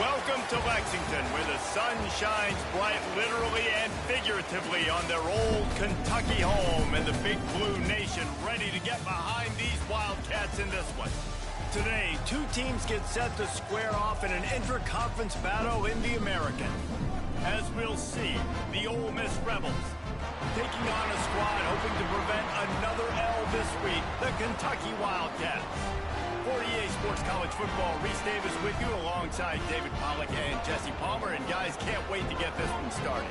Welcome to Lexington, where the sun shines bright literally and figuratively on their old Kentucky home, and the Big Blue Nation ready to get behind these Wildcats in this one. Today, two teams get set to square off in an intra-conference battle in the American. As we'll see, the Ole Miss Rebels taking on a squad hoping to prevent another L this week, the Kentucky Wildcats. For EA Sports College Football, Reese Davis with you alongside David Pollack and Jesse Palmer. And guys, can't wait to get this one started.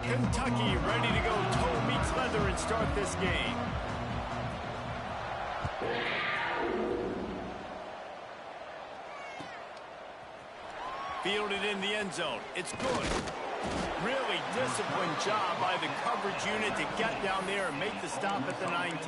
Kentucky ready to go toe meets leather and start this game. Fielded in the end zone. It's good. Really disciplined job by the coverage unit to get down there and make the stop at the 19.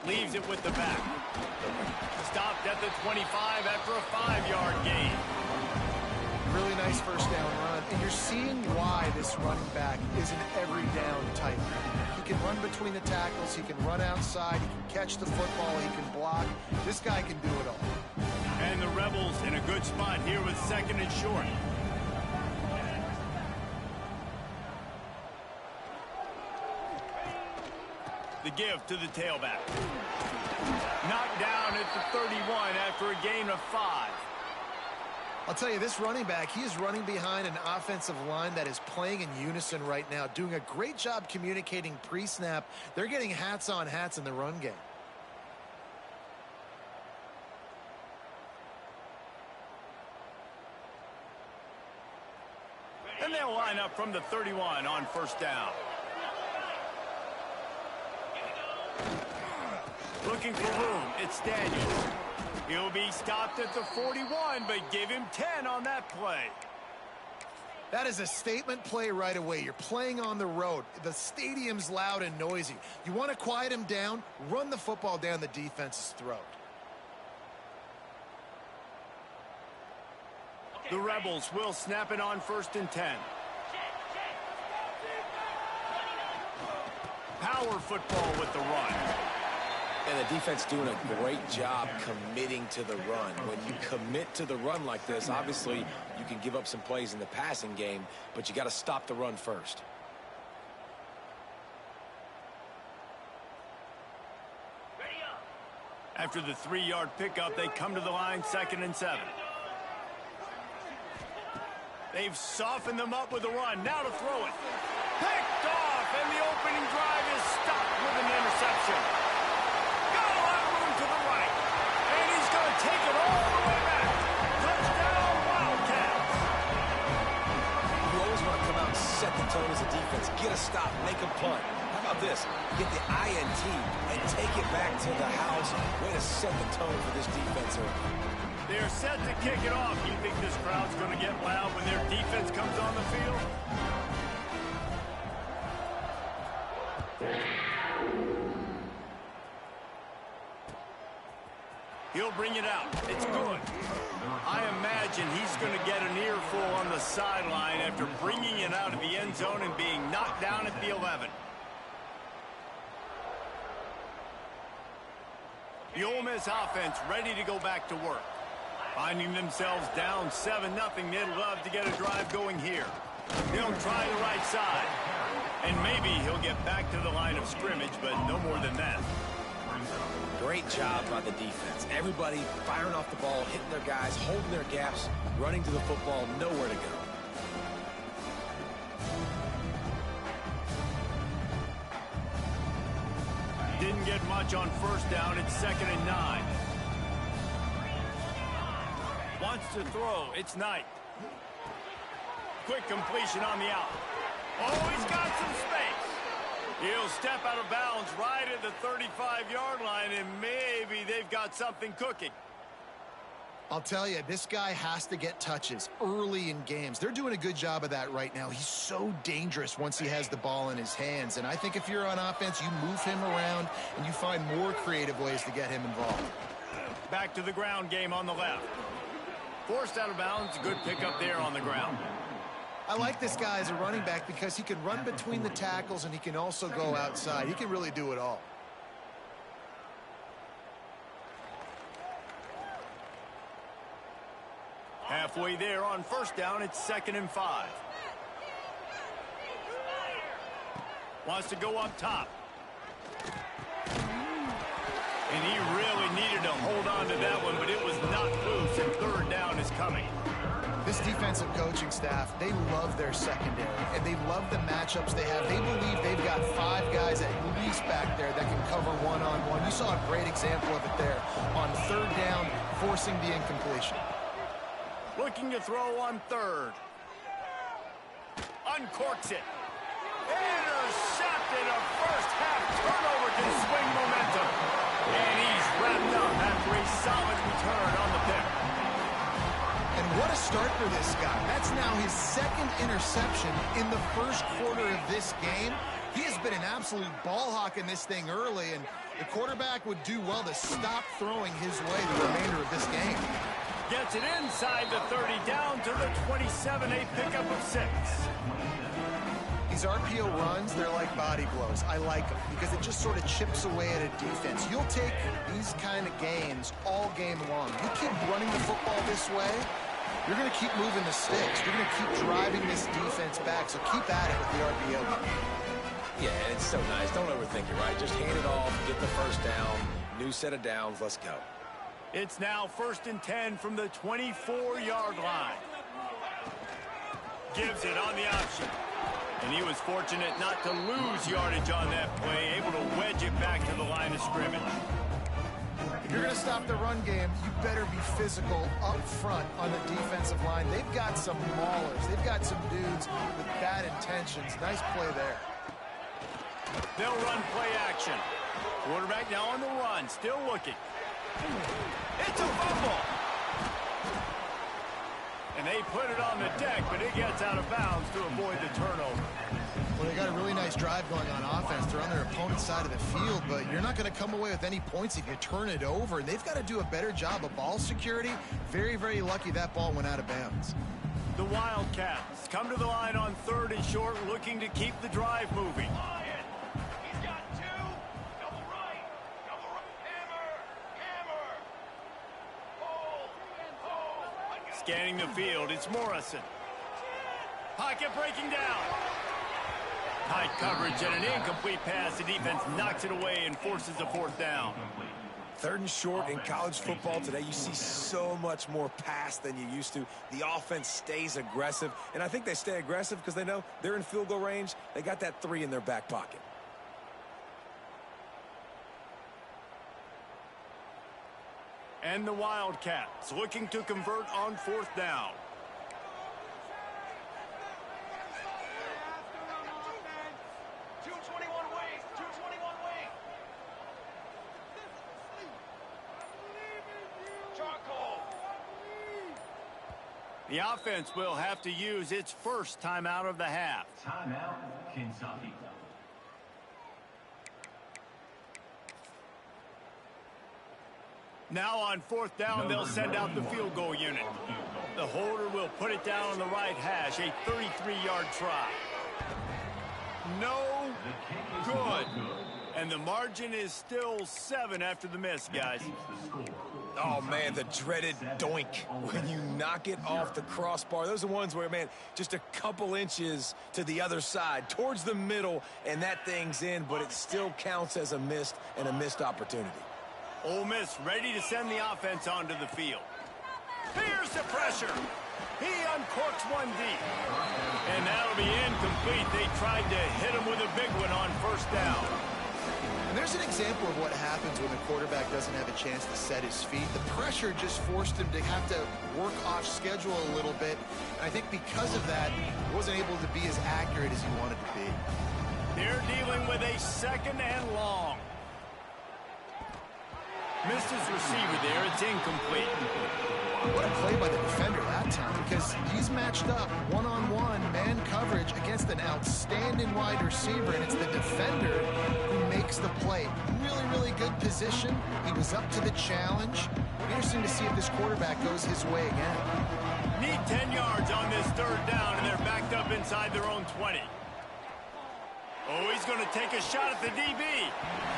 Leaves it with the back. Stopped at the 25 after a 5-yard gain. Really nice first down run. And you're seeing why this running back is an every down type. He can run between the tackles. He can run outside. He can catch the football. He can block. This guy can do it all. And the Rebels in a good spot here with second and short. The give to the tailback. Knocked down at the 31 after a gain of 5. I'll tell you, this running back, he is running behind an offensive line that is playing in unison right now, doing a great job communicating pre-snap. They're getting hats on hats in the run game. And they'll line up from the 31 on first down. Looking for room, it's Daniels. He'll be stopped at the 41, but give him 10 on that play. That is a statement play right away. You're playing on the road. The stadium's loud and noisy. You want to quiet him down, run the football down the defense's throat. The Rebels will snap it on first and 10. Power football with the run. And the defense doing a great job committing to the run. When you commit to the run like this, obviously you can give up some plays in the passing game, but you got to stop the run first. After the 3-yard pickup, they come to the line, second and 7. They've softened them up with a run. Now to throw it. Picked off, and the opening drive is stopped with an interception. Got a lot of room to the right. And he's going to take it all the way back. Touchdown, Wildcats. You always want to come out and set the tone as a defense. Get a stop, make a punt. How about this? Get the INT and take it back to the house. Way to set the tone for this defense. They're set to kick it off. You think this crowd's going to get loud when their defense comes on the field? He'll bring it out. It's good. I imagine he's going to get an earful on the sideline after bringing it out of the end zone and being knocked down at the 11. The Ole Miss offense ready to go back to work. Finding themselves down 7-0, they'd love to get a drive going here. They'll try the right side. And maybe he'll get back to the line of scrimmage, but no more than that. Great job by the defense. Everybody firing off the ball, hitting their guys, holding their gaps, running to the football, nowhere to go. Didn't get much on first down. It's 2nd and 9. Wants to throw. It's Knight. Quick completion on the out. Oh, he's got some space. He'll step out of bounds right at the 35-yard line, and maybe they've got something cooking. I'll tell you, this guy has to get touches early in games. They're doing a good job of that right now. He's so dangerous once he has the ball in his hands. And I think if you're on offense, you move him around and you find more creative ways to get him involved. Back to the ground game on the left. Forced out of bounds. Good pickup there on the ground. I like this guy as a running back because he can run between the tackles and he can also go outside. He can really do it all. Halfway there on first down, it's 2nd and 5. Wants to go up top. And he really needed to hold on to that one, but it was not loose, and 3rd down is coming. This defensive coaching staff, they love their secondary, and they love the matchups they have. They believe they've got 5 guys at least back there that can cover one-on-one. You saw a great example of it there on 3rd down, forcing the incompletion. Looking to throw on 3rd. Uncorks it. Intercepted. A first-half turnover can swing momentum. And he's wrapped up after a solid return on the pick. And what a start for this guy. That's now his 2nd interception in the first quarter of this game. He has been an absolute ball hawk in this thing early, and the quarterback would do well to stop throwing his way the remainder of this game. Gets it inside the 30, down to the 27, a pickup of 6. These RPO runs, they're like body blows. I like them because it just sort of chips away at a defense. You'll take these kind of gains all game long. You keep running the football this way, you're going to keep moving the sticks. You're going to keep driving this defense back, so keep at it with the RPO. Yeah, it's so nice. Don't overthink it, right? Just hand it off, get the first down, new set of downs, let's go. It's now 1st and 10 from the 24-yard line. Gives it on the option. And he was fortunate not to lose yardage on that play, able to wedge it back to the line of scrimmage. If you're going to stop the run game, you better be physical up front on the defensive line. They've got some maulers. They've got some dudes with bad intentions. Nice play there. They'll run play action. Quarterback now on the run, still looking. It's a fumble. And they put it on the deck, but it gets out of bounds to avoid the turnover. Well, they got a really nice drive going on offense. They're on their opponent's side of the field, but you're not going to come away with any points if you turn it over. And they've got to do a better job of ball security. Very, very lucky that ball went out of bounds. The Wildcats come to the line on 3rd and short, looking to keep the drive moving. Scanning the field, it's Morrison. Pocket breaking down. Tight coverage and an incomplete pass. The defense knocks it away and forces a 4th down. 3rd and short in college football today, you see so much more pass than you used to. The offense stays aggressive, and I think they stay aggressive because they know they're in field goal range. They got that 3 in their back pocket. And the Wildcats looking to convert on 4th down. The offense will have to use its first timeout of the half. Timeout, Kentucky. Now on 4th down, they'll send out the field goal unit. The holder will put it down on the right hash, a 33-yard try. No good. And the margin is still 7 after the miss, guys. Oh, man, the dreaded doink when you knock it off the crossbar. Those are ones where, man, just a couple inches to the other side, towards the middle, and that thing's in, but it still counts as a missed opportunity. Ole Miss ready to send the offense onto the field. Here's the pressure. He uncorks one deep. And that'll be incomplete. They tried to hit him with a big one on 1st down. And there's Here's an example of what happens when the quarterback doesn't have a chance to set his feet. The pressure just forced him to have to work off schedule a little bit. And I think because of that, he wasn't able to be as accurate as he wanted to be. They're dealing with a 2nd and long. Missed his receiver there. It's incomplete. What a play by the defender that time, because he's matched up one-on-one man coverage against an outstanding wide receiver, and it's the defender who makes the play. Really, really good position. He was up to the challenge. Interesting to see if this quarterback goes his way again. Need 10 yards on this 3rd down, and they're backed up inside their own 20. Oh, he's going to take a shot at the DB.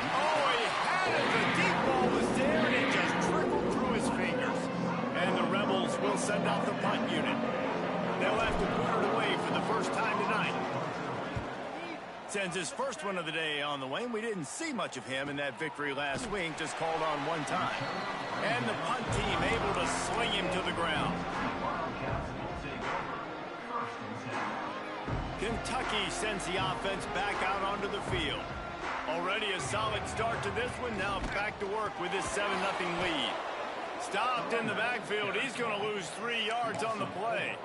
Oh, he had it. The deep ball was there, and it just trickled through his fingers. And the Rebels will send out the punt unit. They'll have to put it away for the first time tonight. Sends his first one of the day on the way. We didn't see much of him in that victory last week, just called on one time. And the punt team able to sling him to the ground. Kentucky sends the offense back out onto the field. Already a solid start to this one. Now back to work with this 7-0 lead. Stopped in the backfield. He's going to lose 3 yards on the play.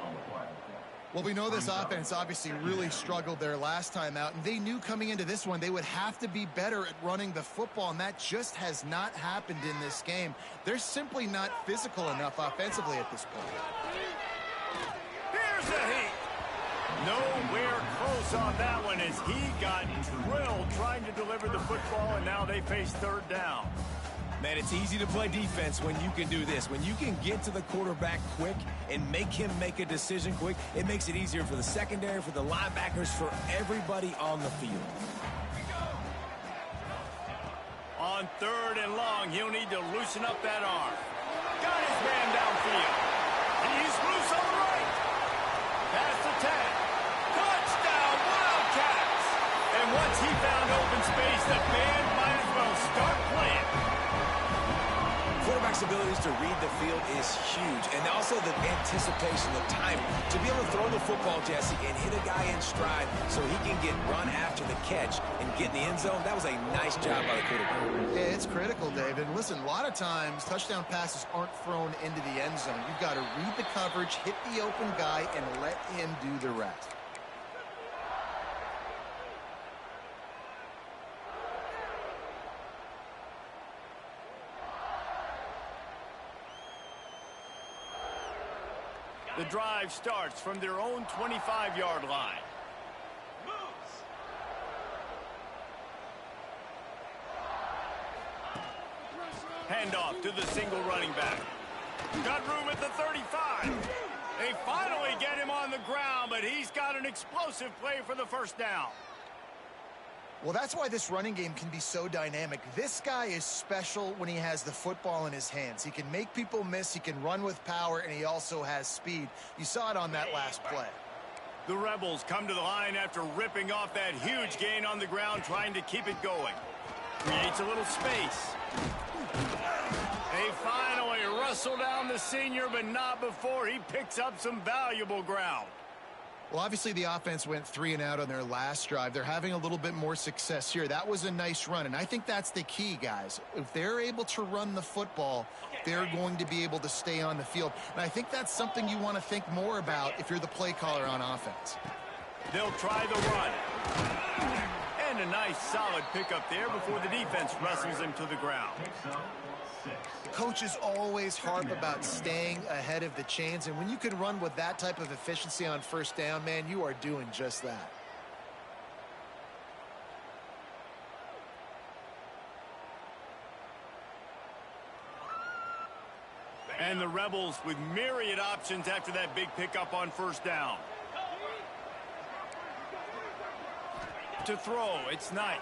Well, we know this offense obviously really struggled their last time out, and they knew coming into this one they would have to be better at running the football, and that just has not happened in this game. They're simply not physical enough offensively at this point. Here's the heat. Nowhere close on that one as he got drilled trying to deliver the football, and now they face 3rd down. Man, it's easy to play defense when you can do this. When you can get to the quarterback quick and make him make a decision quick, it makes it easier for the secondary, for the linebackers, for everybody on the field. On 3rd and long, he'll need to loosen up that arm. Got his man downfield. He's loose on the right. Past the 10. Touchdown, Wildcats! And once he found open space, the band might as well start playing. Quarterback's abilities to read the field is huge, and also the anticipation, the timing. To be able to throw the football, Jesse, and hit a guy in stride so he can get run after the catch and get in the end zone, that was a nice job by the quarterback. Yeah, it's critical, David. Listen, a lot of times touchdown passes aren't thrown into the end zone. You've got to read the coverage, hit the open guy, and let him do the rest. The drive starts from their own 25-yard line. Handoff to the single running back. Got room at the 35. They finally get him on the ground, but he's got an explosive play for the 1st down. Well, that's why this running game can be so dynamic. This guy is special when he has the football in his hands. He can make people miss, he can run with power, and he also has speed. You saw it on that last play. The Rebels come to the line after ripping off that huge gain on the ground, trying to keep it going. Creates a little space. They finally wrestle down the senior, but not before he picks up some valuable ground. Well, obviously the offense went 3 and out on their last drive. They're having a little bit more success here. That was a nice run, and I think that's the key, guys. If they're able to run the football, they're going to be able to stay on the field. And I think that's something you want to think more about if you're the play caller on offense. They'll try the run. And a nice solid pickup there before the defense wrestles him to the ground. Coaches always harp about staying ahead of the chains, and when you can run with that type of efficiency on 1st down, man, you are doing just that. And the Rebels with myriad options after that big pickup on 1st down. To throw, it's Knight.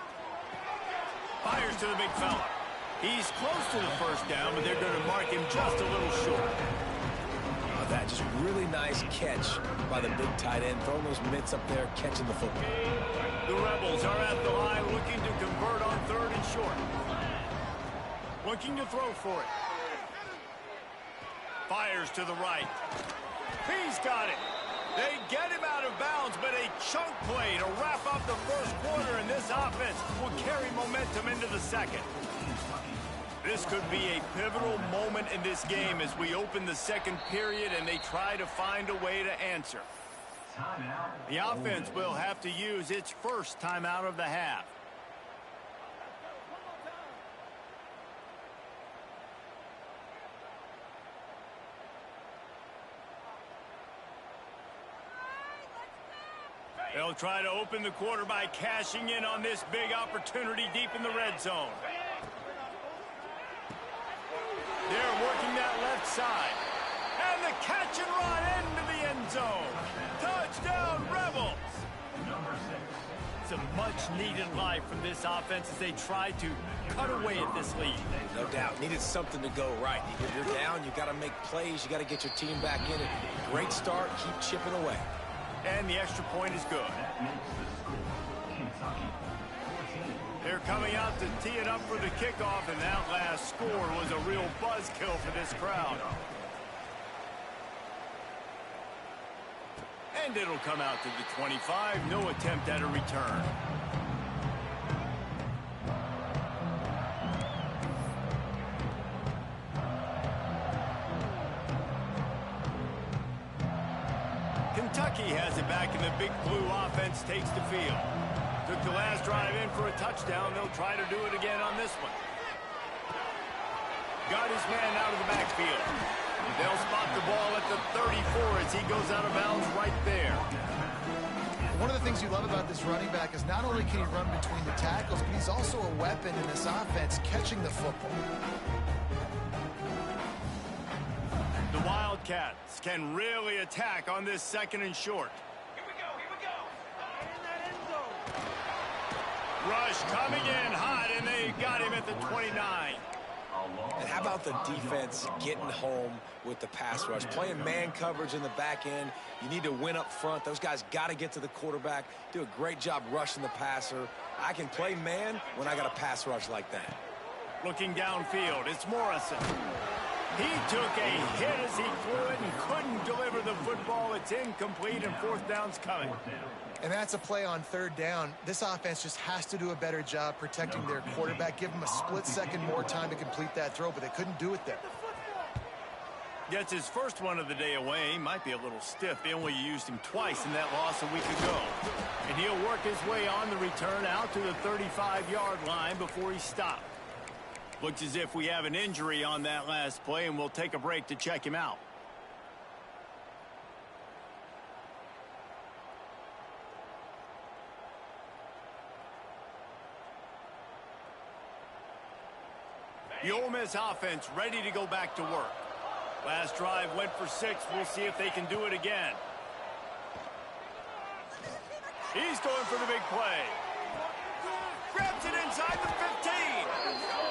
Fires to the big fella. He's close to the 1st down, but they're going to mark him just a little short. That just really nice catch by the big tight end, throwing those mitts up there, catching the football. The Rebels are at the line looking to convert on 3rd and short. Looking to throw for it. Fires to the right. He's got it. They get him out of bounds, but a chunk play to wrap up the 1st quarter, and this offense will carry momentum into the second. This could be a pivotal moment in this game as we open the second period and they try to find a way to answer. The offense will have to use its first timeout of the half. They'll try to open the quarter by cashing in on this big opportunity deep in the red zone. They're working that left side. And the catch and run into the end zone. Touchdown, Rebels! It's a much-needed life from this offense as they try to cut away at this lead. No doubt. Needed something to go right. If you're down, you got to make plays. You got to get your team back in it. Great start. Keep chipping away. And the extra point is good. They're coming out to tee it up for the kickoff, and that last score was a real buzzkill for this crowd. And it'll come out to the 25. No attempt at a return. Kentucky has it back, and the big blue offense takes the field. Took the last drive in for a touchdown. They'll try to do it again on this one. Got his man out of the backfield. They'll spot the ball at the 34 as he goes out of bounds right there. One of the things you love about this running back is not only can he run between the tackles, but he's also a weapon in this offense, catching the football. The Wildcats can really attack on this second and short. Here we go. In that end zone. Rush coming in hot, and they got him at the 29. And how about the defense getting home with the pass rush? Playing man coverage in the back end. You need to win up front. Those guys got to get to the quarterback. Do a great job rushing the passer. I can play man when I got a pass rush like that. Looking downfield, it's Morrison. He took a hit as he threw it and couldn't deliver the football. It's incomplete, and fourth down's coming. And that's a play on third down. This offense just has to do a better job protecting their quarterback. Give them a split second more time to complete that throw, but they couldn't do it there. Gets his first one of the day away. He might be a little stiff. They only used him twice in that loss a week ago. And he'll work his way on the return out to the 35-yard line before he stopped. Looks as if we have an injury on that last play, and we'll take a break to check him out. The Ole Miss offense ready to go back to work. Last drive went for 6. We'll see if they can do it again. He's going for the big play. Grabs it inside the 15.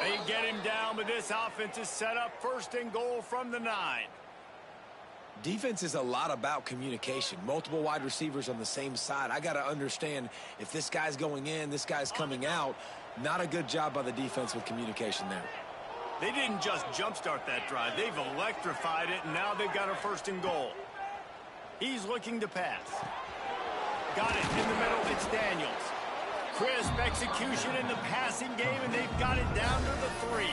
They get him down, but this offense is set up first and goal from the 9. Defense is a lot about communication. Multiple wide receivers on the same side. I got to understand if this guy's going in, this guy's coming out. Not a good job by the defense with communication there. They didn't just jumpstart that drive. They've electrified it, and now they've got a first and goal. He's looking to pass. Got it in the middle. It's Daniels. Crisp execution in the passing game, and they've got it down to the 3.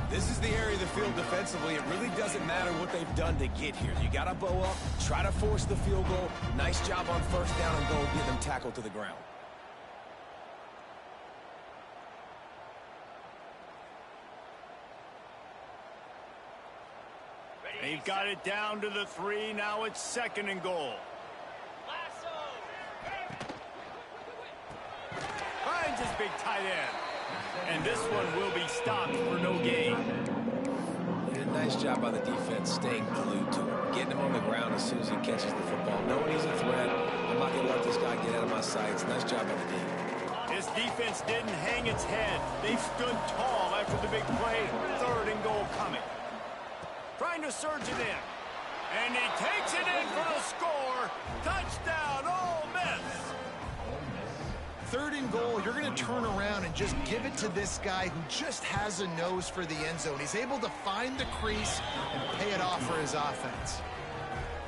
This is the area of the field defensively. It really doesn't matter what they've done to get here. You got to bow up, try to force the field goal. Nice job on first down and goal, get them tackled to the ground. They've got it down to the 3. Now it's second and goal. Finds his big tight end. And this one will be stopped for no gain. Did a nice job by the defense staying glued to him. Getting him on the ground as soon as he catches the football. Knowing he's a threat. I'm not going to let this guy get out of my sights. Nice job by the D. This defense didn't hang its head. They stood tall after the big play. Third and goal coming. Trying to surge it in. And he takes it in for the score. Touchdown, Ole Miss. Third and goal, you're going to turn around and just give it to this guy who just has a nose for the end zone. He's able to find the crease and pay it off for his offense.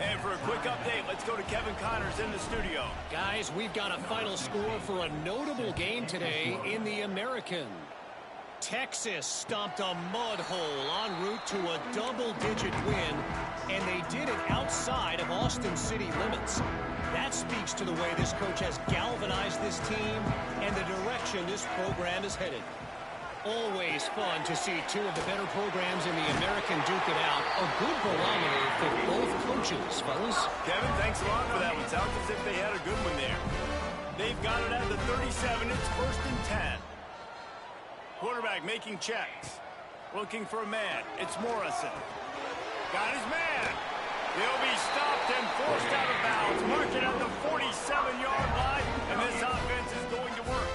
And for a quick update, let's go to Kevin Connors in the studio. Guys, we've got a final score for a notable game today in the American. Texas stomped a mud hole en route to a double-digit win, and they did it outside of Austin city limits. That speaks to the way this coach has galvanized this team and the direction this program is headed. Always fun to see two of the better programs in the American duke it out. A good barometer for both coaches, fellas. Kevin, thanks a lot for that one. Sounds as if they had a good one there. They've got it at the 37. It's 1st and 10. Quarterback making checks. Looking for a man. It's Morrison. Got his man. He'll be stopped and forced out of bounds. Marking at the 47-yard line, and this offense is going to work.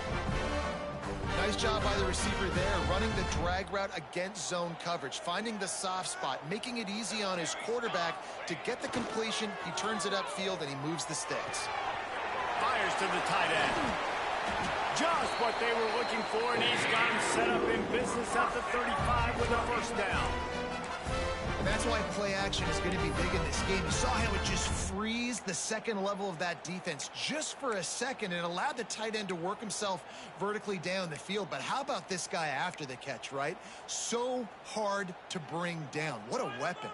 Nice job by the receiver there, running the drag route against zone coverage, finding the soft spot, making it easy on his quarterback to get the completion. He turns it upfield, and he moves the sticks. Fires to the tight end. Just what they were looking for, and he's got him set up in business at the 35 with a first down. And that's why play action is going to be big in this game. You saw how it just frees the second level of that defense just for a second and allowed the tight end to work himself vertically down the field. But how about this guy after the catch, right? So hard to bring down. What a weapon.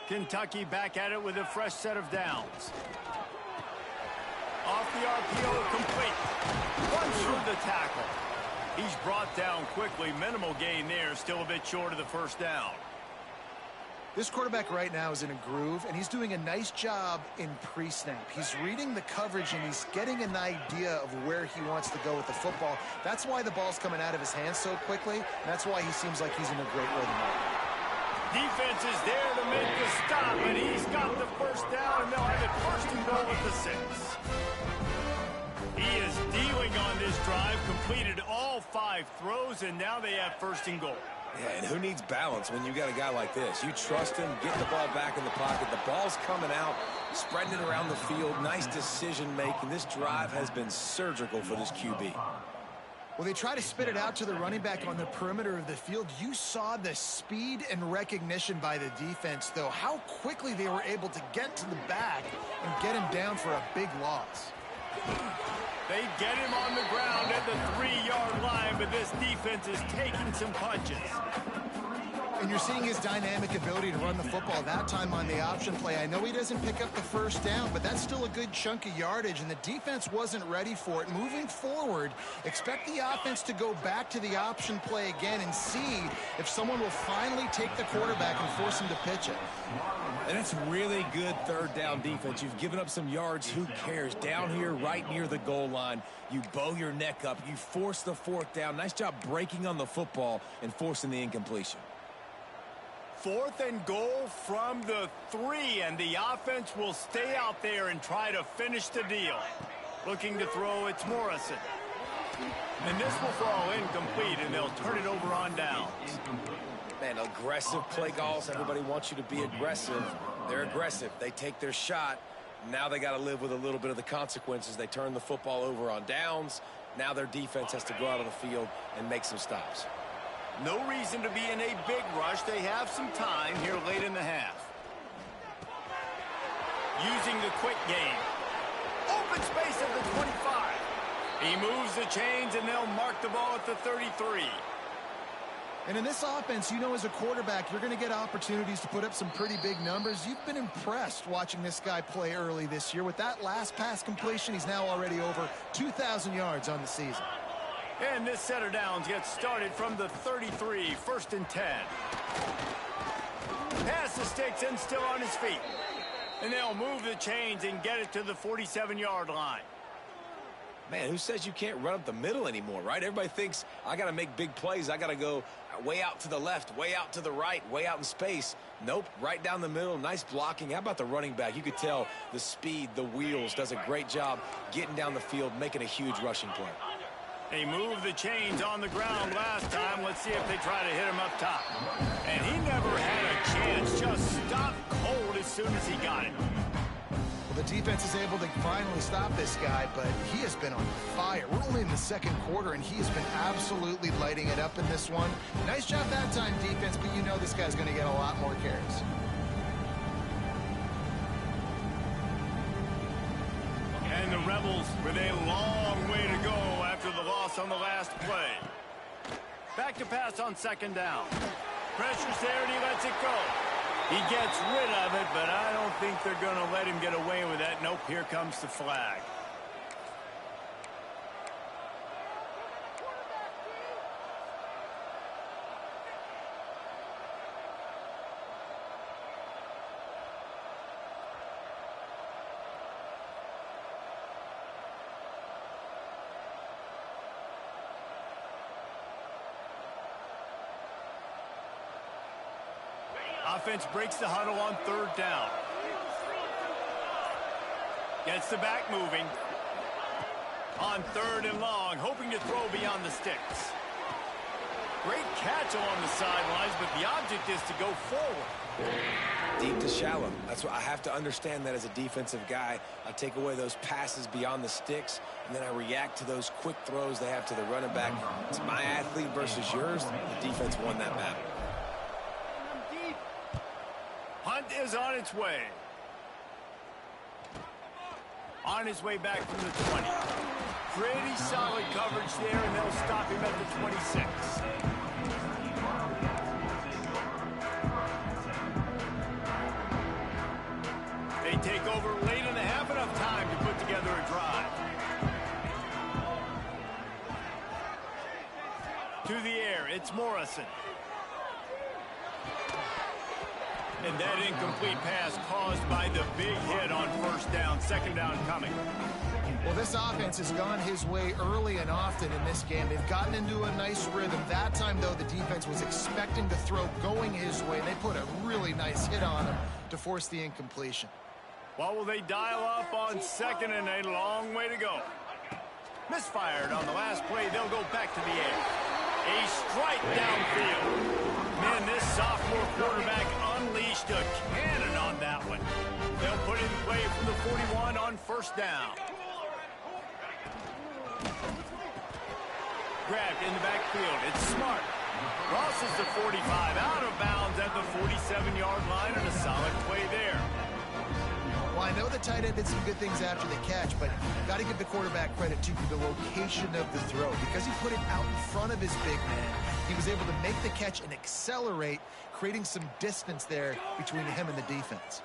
Kentucky back at it with a fresh set of downs. Off the RPO, complete. Runs through the tackle. He's brought down quickly. Minimal gain there. Still a bit short of the first down. This quarterback right now is in a groove, and he's doing a nice job in pre-snap. He's reading the coverage, and he's getting an idea of where he wants to go with the football. That's why the ball's coming out of his hands so quickly, and that's why he seems like he's in a great rhythm. Defense is there to make the stop, and he's got the first down, and they'll have it 1st and goal at the 6. He is dealing on this drive, completed all 5 throws, and now they have 1st and goal. Yeah, and who needs balance when you got a guy like this? You trust him, get the ball back in the pocket. The ball's coming out, spreading it around the field. Nice decision-making. This drive has been surgical for this QB. Well, they try to spit it out to the running back on the perimeter of the field. You saw the speed and recognition by the defense, though. How quickly they were able to get to the back and get him down for a big loss. They get him on the ground at the 3-yard line, but this defense is taking some punches. And you're seeing his dynamic ability to run the football that time on the option play. I know he doesn't pick up the first down, but that's still a good chunk of yardage, and the defense wasn't ready for it. Moving forward, expect the offense to go back to the option play again and see if someone will finally take the quarterback and force him to pitch it. And it's really good 3rd down defense. You've given up some yards. Who cares? Down here right near the goal line, you bow your neck up. You force the 4th down. Nice job breaking on the football and forcing the incompletion. 4th and goal from the 3, and the offense will stay out there and try to finish the deal. Looking to throw, it's Morrison. And this will fall incomplete, and they'll turn it over on downs. Man, aggressive play calls. Everybody wants you to be aggressive. They're aggressive. They take their shot. Now they got to live with a little bit of the consequences. They turn the football over on downs. Now their defense has to go out on the field and make some stops. No reason to be in a big rush. They have some time here late in the half. Using the quick game. Open space at the 25. He moves the chains, and they'll mark the ball at the 33. And in this offense, you know, as a quarterback, you're going to get opportunities to put up some pretty big numbers. You've been impressed watching this guy play early this year. With that last pass completion, he's now already over 2,000 yards on the season. And this set of downs gets started from the 33, 1st and 10. Pass the sticks and still on his feet. And they'll move the chains and get it to the 47-yard line. Man, who says you can't run up the middle anymore, right? Everybody thinks, I got to make big plays. I got to go way out to the left, way out to the right, way out in space. Nope, right down the middle, nice blocking. How about the running back? You could tell the speed, the wheels, does a great job getting down the field, making a huge rushing play. They moved the chains on the ground last time. Let's see if they try to hit him up top. And he never had a chance. Just stopped cold as soon as he got it. Well, the defense is able to finally stop this guy, but he has been on fire. We're only in the 2nd quarter, and he has been absolutely lighting it up in this one. Nice job that time, defense, but you know this guy's going to get a lot more carries. Rebels with a long way to go after the loss on the last play. Back to pass on second down. Pressure's there and he lets it go. He gets rid of it, but I don't think they're going to let him get away with that. Nope, here comes the flag. Offense breaks the huddle on third down. Gets the back moving. On third and long, hoping to throw beyond the sticks. Great catch along the sidelines, but the object is to go forward. Deep to shallow. That's what I have to understand that as a defensive guy. I take away those passes beyond the sticks, and then I react to those quick throws they have to the running back. It's my athlete versus yours. The defense won that battle. Hunt is on its way. On his way back from the 20. Pretty solid coverage there, and they'll stop him at the 26. They take over late in the half, enough time to put together a drive. To the air, it's Morrison. And that incomplete pass caused by the big hit on first down. Second down coming. Well, this offense has gone his way early and often in this game. They've gotten into a nice rhythm. That time, though, the defense was expecting the throw going his way. They put a really nice hit on him to force the incompletion. Well, will they dial up on second and a long way to go? Misfired on the last play. They'll go back to the air. A strike downfield. Man, this sophomore quarterback unleashed a cannon on that one. They'll put in play from the 41 on first down. Grabbed in the backfield. It's Smart. Crosses the 45 out of bounds at the 47-yard line, and a solid play there. Well, I know the tight end did some good things after the catch, but got to give the quarterback credit to the location of the throw. Because he put it out in front of his big man, he was able to make the catch and accelerate, creating some distance there between him and the defense.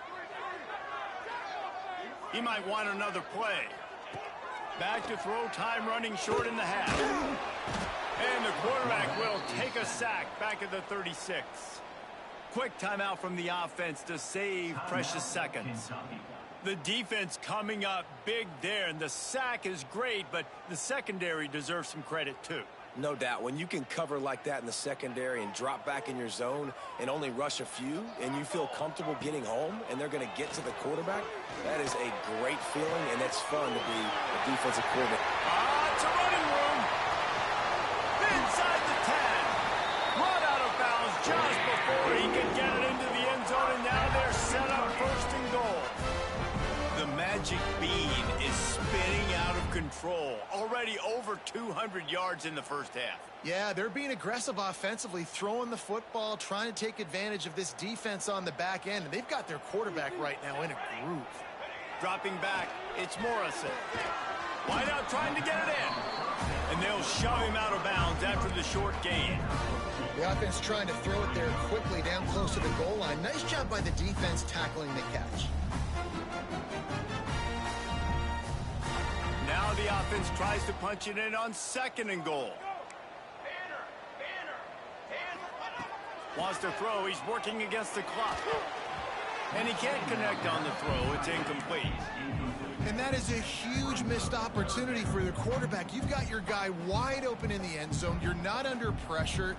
He might want another play. Back to throw, time running short in the half. And the quarterback will take a sack back at the 36. Quick timeout from the offense to save precious seconds. The defense coming up big there, and the sack is great, but the secondary deserves some credit too. No doubt. When you can cover like that in the secondary and drop back in your zone and only rush a few, and you feel comfortable getting home, and they're going to get to the quarterback, that is a great feeling, and it's fun to be a defensive coordinator. It's a running room. Inside the 10. Run out of bounds just before he can get it into the end zone, and now they're set up first and goal. The magic bean is spinning out of control. Already over 200 yards in the first half. Yeah, they're being aggressive offensively, throwing the football, trying to take advantage of this defense on the back end. And they've got their quarterback right now in a groove. Dropping back, it's Morrison. Wide out trying to get it in. And they'll shove him out of bounds after the short gain. The offense trying to throw it there quickly down close to the goal line. Nice job by the defense tackling the catch. Now the offense tries to punch it in on second and goal. Wants to throw. He's working against the clock. And he can't connect on the throw. It's incomplete. And that is a huge missed opportunity for the quarterback. You've got your guy wide open in the end zone. You're not under pressure.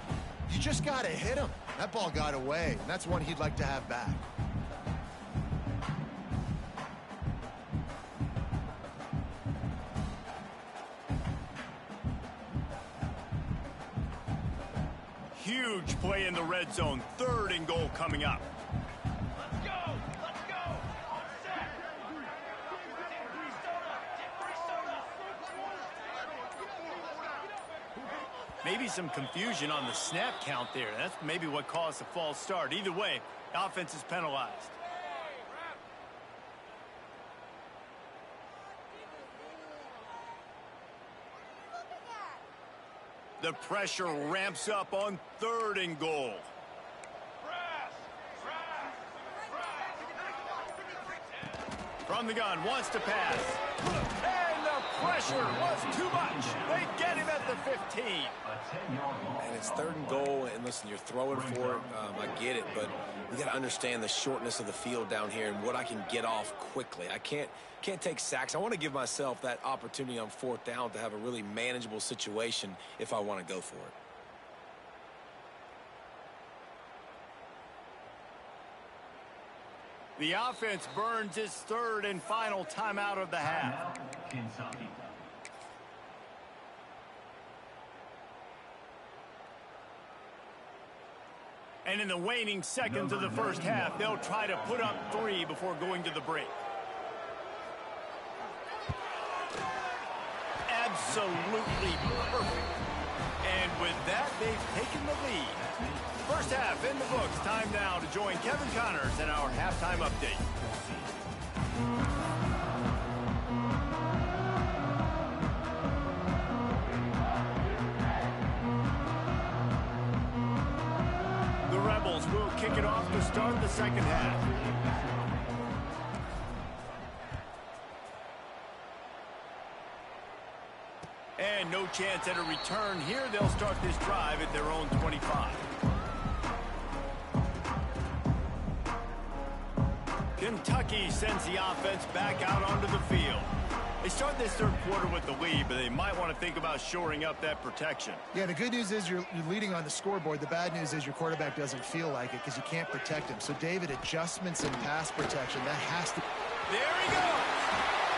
You just got to hit him. That ball got away, and that's one he'd like to have back. Huge play in the red zone. Third and goal coming up. Let's go! Let's go! Set! Maybe some confusion on the snap count there. That's maybe what caused the false start. Either way, offense is penalized. The pressure ramps up on 3rd and goal. From the gun, wants to pass. And the pressure was too much. They get him at the 15. And it's 3rd and goal, and listen, you're throwing for it. I get it, but we got to understand the shortness of the field down here and what I can get off quickly. I can't take sacks. I want to give myself that opportunity on 4th down to have a really manageable situation if I want to go for it. The offense burns its 3rd and final timeout of the half. Kentucky. And in the waning seconds of the first half, they'll try to put up 3 before going to the break. Absolutely perfect. And with that, they've taken the lead. First half in the books. Time now to join Kevin Connors in our halftime update. The Rebels will kick it off to start the second half. And no chance at a return here. They'll start this drive at their own 25. Kentucky sends the offense back out onto the field. They start this 3rd quarter with the lead, but they might want to think about shoring up that protection. Yeah, the good news is you're leading on the scoreboard. The bad news is your quarterback doesn't feel like it because you can't protect him. So, David, adjustments in pass protection, that has to... There he goes.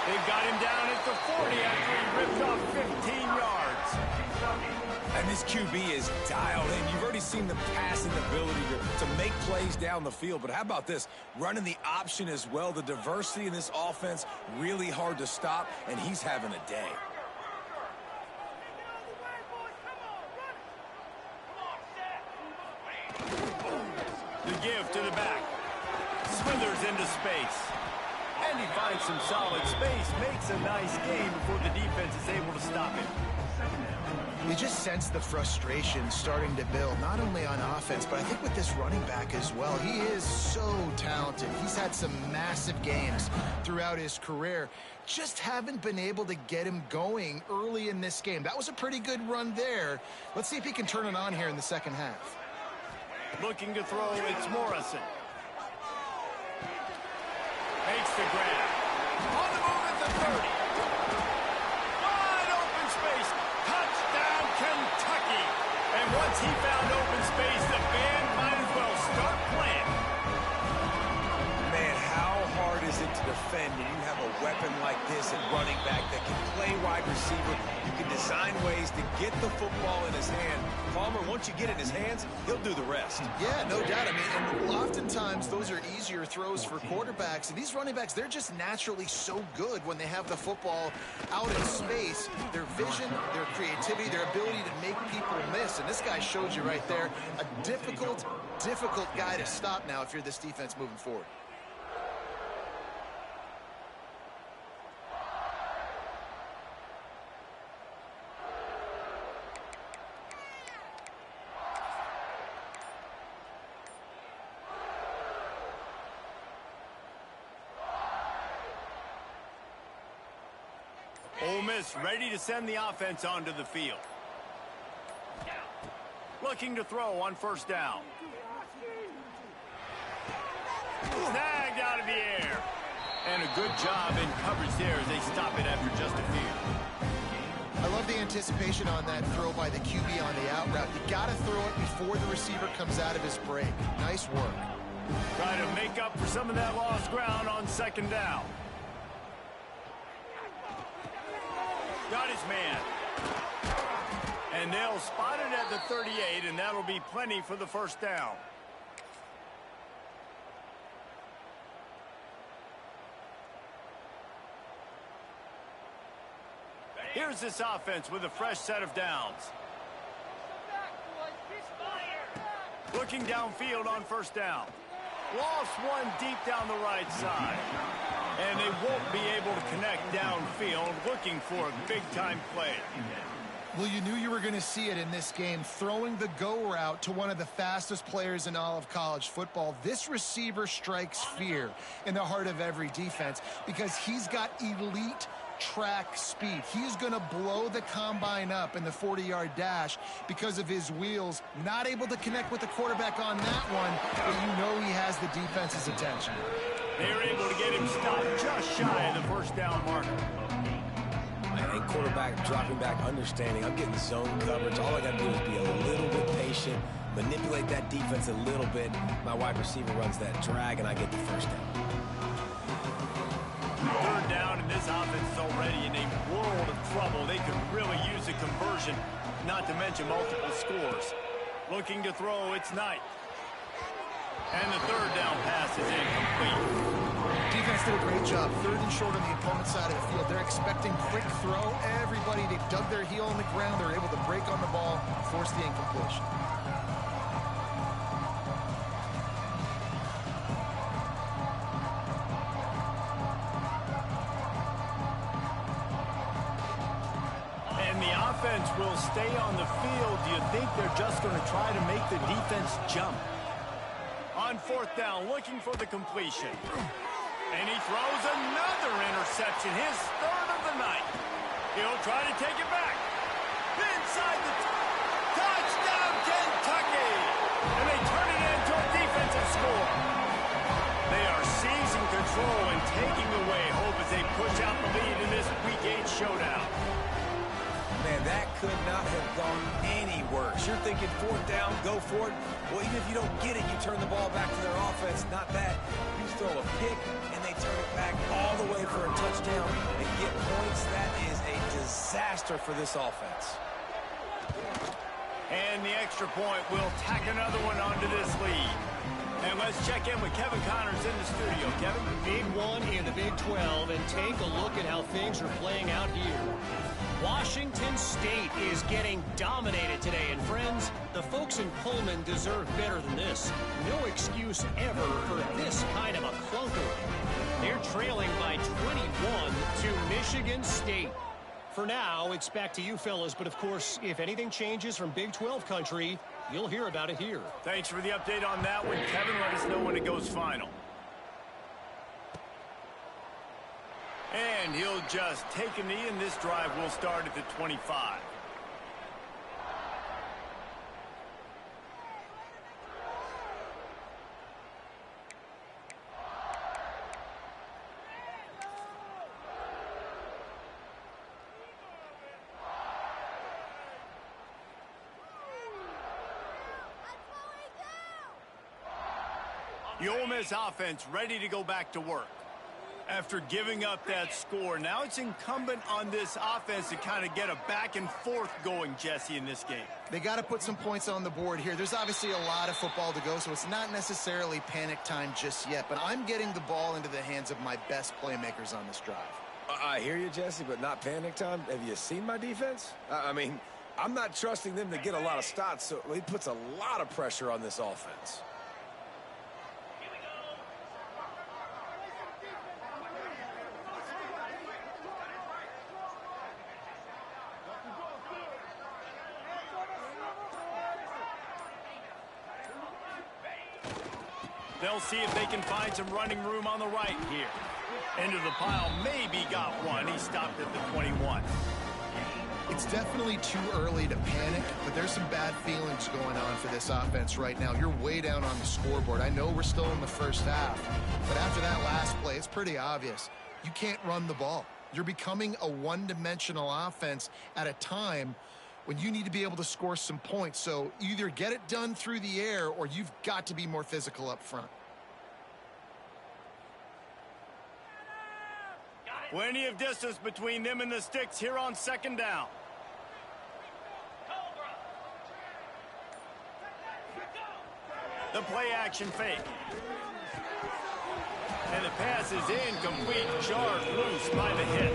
They've got him down at the 40 after he ripped off 15 yards. And this QB is dialed in. You've already seen the passing ability to make plays down the field. But how about this? Running the option as well. The diversity in this offense, really hard to stop, and he's having a day. The give to the back. Smithers into space. And he finds some solid space. Makes a nice game before the defense is able to stop him. You just sense the frustration starting to build, not only on offense, but I think with this running back as well. He is so talented. He's had some massive games throughout his career. Just haven't been able to get him going early in this game. That was a pretty good run there. Let's see if he can turn it on here in the second half. Looking to throw, it's Morrison. Makes the grab. On the move at the 30. Wide open space. Touchdown, Kentucky. And once he found open space, the band might as well start playing. Man, how hard is it to defend when you have a weapon like this at running back that can play wide receiver? You can design ways to get the football in his hand. Palmer, once you get it in his hands, he'll do the rest. Yeah, no doubt. I mean, and oftentimes those are easier throws for quarterbacks. And these running backs, they're just naturally so good when they have the football out in space. Their vision, their creativity, their ability to make people miss. And this guy showed you right there, a difficult guy to stop now if you're this defense moving forward. Ole Miss ready to send the offense onto the field. Looking to throw on first down. Snagged out of the air. And a good job in coverage there as they stop it after just a few. I love the anticipation on that throw by the QB on the out route. You got to throw it before the receiver comes out of his break. Nice work. Try to make up for some of that lost ground on second down. Got his man. And they'll spot it at the 38, and that'll be plenty for the first down. Here's this offense with a fresh set of downs. Looking downfield on first down. Lost one deep down the right side. And they won't be able to connect downfield, looking for a big-time play. Well, you knew you were going to see it in this game, throwing the go route to one of the fastest players in all of college football. This receiver strikes fear in the heart of every defense because he's got elite track speed. He's going to blow the combine up in the 40-yard dash because of his wheels. Not able to connect with the quarterback on that one, but you know he has the defense's attention. They're able to get him stopped just shy of the first down marker. And quarterback dropping back, understanding I'm getting zone coverage. All I got to do is be a little bit patient, manipulate that defense a little bit. My wide receiver runs that drag, and I get the first down. Third down, and this offense is already in a world of trouble. They could really use a conversion, not to mention multiple scores. Looking to throw, it's Knight. And the third down pass is incomplete. Defense did a great job. Third and short on the opponent's side of the field. They're expecting quick throw. Everybody, they dug their heel on the ground. They're able to break on the ball, force the incompletion. And the offense will stay on the field. Do you think they're just going to try to make the defense jump? On fourth down, looking for the completion. And he throws another interception, his third of the night. He'll try to take it back. Inside the touchdown, Kentucky! And they turn it into a defensive score. They are seizing control and taking away hope as they push out the lead in this Week 8 showdown. Man, that could not have gone any worse. You're thinking fourth down, go for it. Well, even if you don't get it, you turn the ball back to their offense. Not that. You throw a pick, and they turn it back all the way for a touchdown and get points. That is a disaster for this offense. And the extra point will tack another one onto this lead. And let's check in with Kevin Connors in the studio. Kevin? Big one in the Big 12, and take a look at how things are playing out here. Washington State is getting dominated today, and friends, the folks in Pullman deserve better than this. No excuse ever for this kind of a clunker. They're trailing by 21 to Michigan State. For now, it's back to you fellas, but of course, if anything changes from Big 12 country, you'll hear about it here. Thanks for the update on that one, Kevin. Let us know when it goes final. And he'll just take a knee, and this drive will start at the 25. The Ole Miss offense ready to go back to work. After giving up that score, now it's incumbent on this offense to kind of get a back and forth going, Jesse, in this game. They got to put some points on the board here. There's obviously a lot of football to go, so it's not necessarily panic time just yet, but I'm getting the ball into the hands of my best playmakers on this drive. I hear you, Jesse, but not panic time. Have you seen my defense? I mean, I'm not trusting them to get a lot of stops, so it puts a lot of pressure on this offense. They'll see if they can find some running room on the right here. Into the pile, maybe got one. He stopped at the 21. It's definitely too early to panic, but there's some bad feelings going on for this offense right now. You're way down on the scoreboard. I know we're still in the first half, but after that last play, it's pretty obvious. You can't run the ball. You're becoming a one-dimensional offense at a time when you need to be able to score some points. So either get it done through the air or you've got to be more physical up front. Plenty of distance between them and the sticks here on second down. The play action fake. And the pass is incomplete, jarred loose by the hit.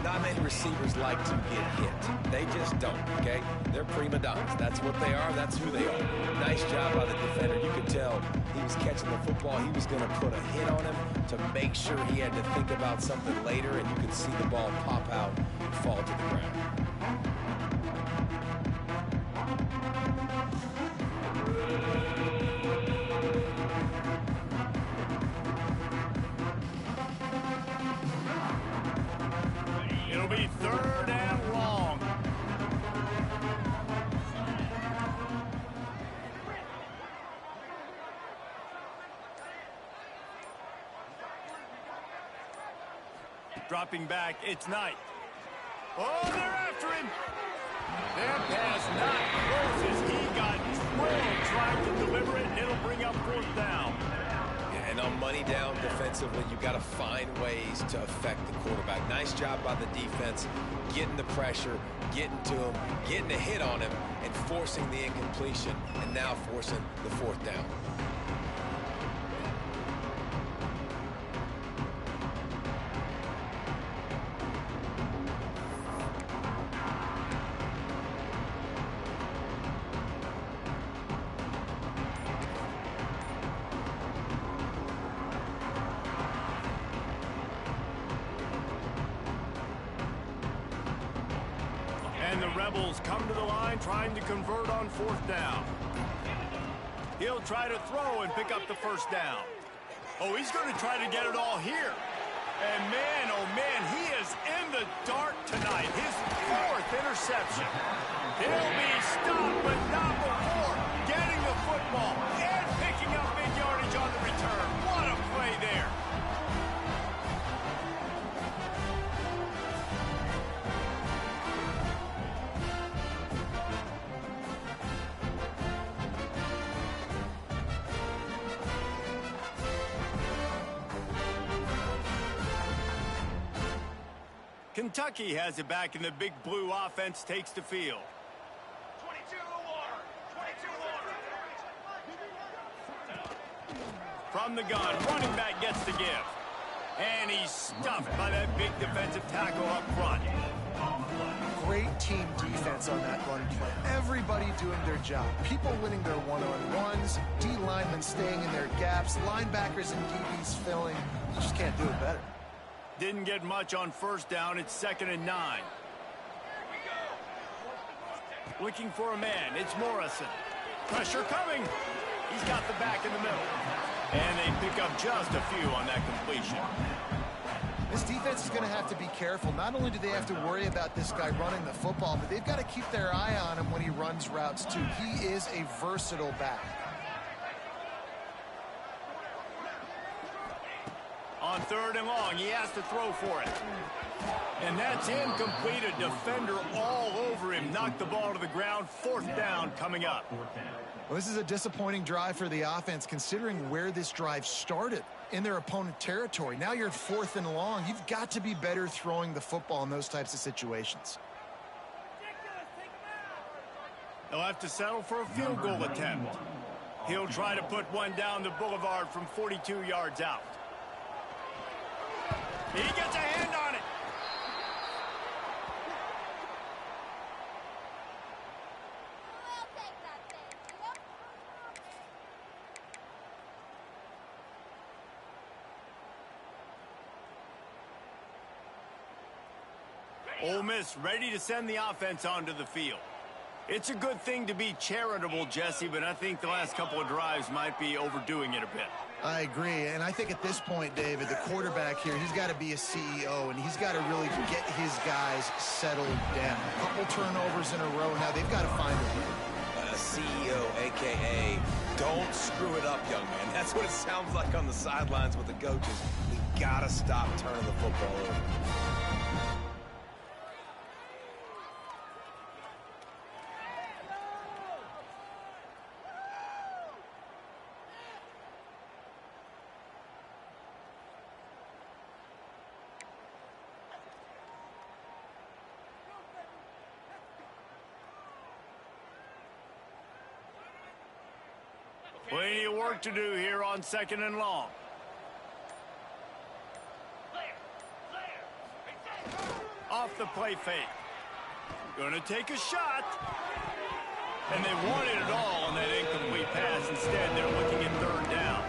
Not many receivers like to get hit. They just don't, okay? They're prima donnas. That's what they are. That's who they are. Nice job by the defender. You could tell he was catching the football. He was going to put a hit on him to make sure he had to think about something later, and you could see the ball pop out and fall to the ground. Dropping back, it's Knight. Oh, they're after him. That pass not close as he got drilled trying to deliver it, and it'll bring up 4th down. Yeah, and on money down defensively, you've got to find ways to affect the quarterback. Nice job by the defense, getting the pressure, getting to him, getting a hit on him, and forcing the incompletion, and now forcing the 4th down. And the Rebels come to the line trying to convert on 4th down. He'll try to throw and pick up the 1st down. Oh, he's going to try to get it all here. And man, oh man, he is in the dark tonight. His 4th interception. He'll be stopped, but not before getting the football and picking up big yardage on the return. What a play there. Kentucky has it back, and the Big Blue offense takes the field. 22 water. 22 water. From the gun, running back gets the give. And he's stuffed by that big defensive tackle up front. Great team defense on that run play. Everybody doing their job. People winning their one-on-ones, D linemen staying in their gaps, linebackers and DBs filling. You just can't do it better. Didn't get much on 1st down. It's 2nd and 9. Looking for a man. It's Morrison. Pressure coming. He's got the back in the middle. And they pick up just a few on that completion. This defense is going to have to be careful. Not only do they have to worry about this guy running the football, but they've got to keep their eye on him when he runs routes too. He is a versatile back. On 3rd and long, he has to throw for it. And that's incomplete. A defender all over him. Knocked the ball to the ground. 4th down coming up. Well, this is a disappointing drive for the offense, considering where this drive started in their opponent territory. Now you're at 4th and long. You've got to be better throwing the football in those types of situations. They'll have to settle for a field goal attempt. He'll try to put one down the boulevard from 42 yards out. He gets a hand on it. Ole Miss ready to send the offense onto the field. It's a good thing to be charitable, Jesse, but I think the last couple of drives might be overdoing it a bit. I agree, and I think at this point, David, the quarterback here, he's got to be a CEO, and he's got to really get his guys settled down. A couple turnovers in a row now. They've got to find a way. A CEO, a.k.a. don't screw it up, young man. That's what it sounds like on the sidelines with the coaches. We got to stop turning the football over. Plenty of work to do here on 2nd and long. Off the play fake. Gonna take a shot. And they wanted it all on that incomplete pass. Instead, they're looking at 3rd down.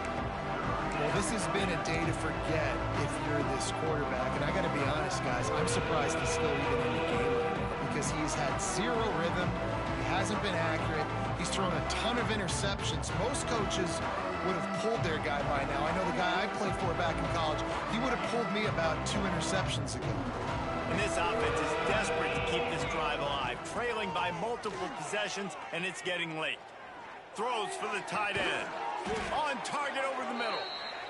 Well, this has been a day to forget if you're this quarterback. And I got to be honest, guys, I'm surprised he's still even in the game right now because he's had zero rhythm. He hasn't been accurate. He's thrown a ton of interceptions. Most coaches would have pulled their guy by now. I know the guy I played for back in college, he would have pulled me about 2 interceptions ago. And this offense is desperate to keep this drive alive, trailing by multiple possessions, and it's getting late. Throws for the tight end. On target over the middle.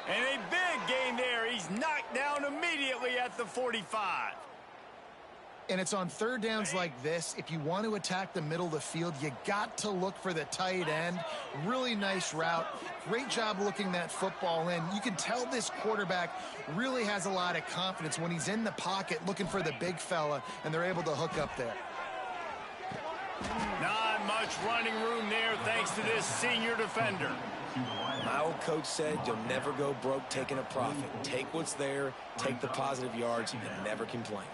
And a big gain there. He's not down immediately at the 45. And it's on third downs like this. If you want to attack the middle of the field, you got to look for the tight end. Really nice route. Great job looking that football in. You can tell this quarterback really has a lot of confidence when he's in the pocket looking for the big fella, and they're able to hook up there. Not much running room there thanks to this senior defender. My old coach said you'll never go broke taking a profit. Take what's there, take the positive yards, and never complain.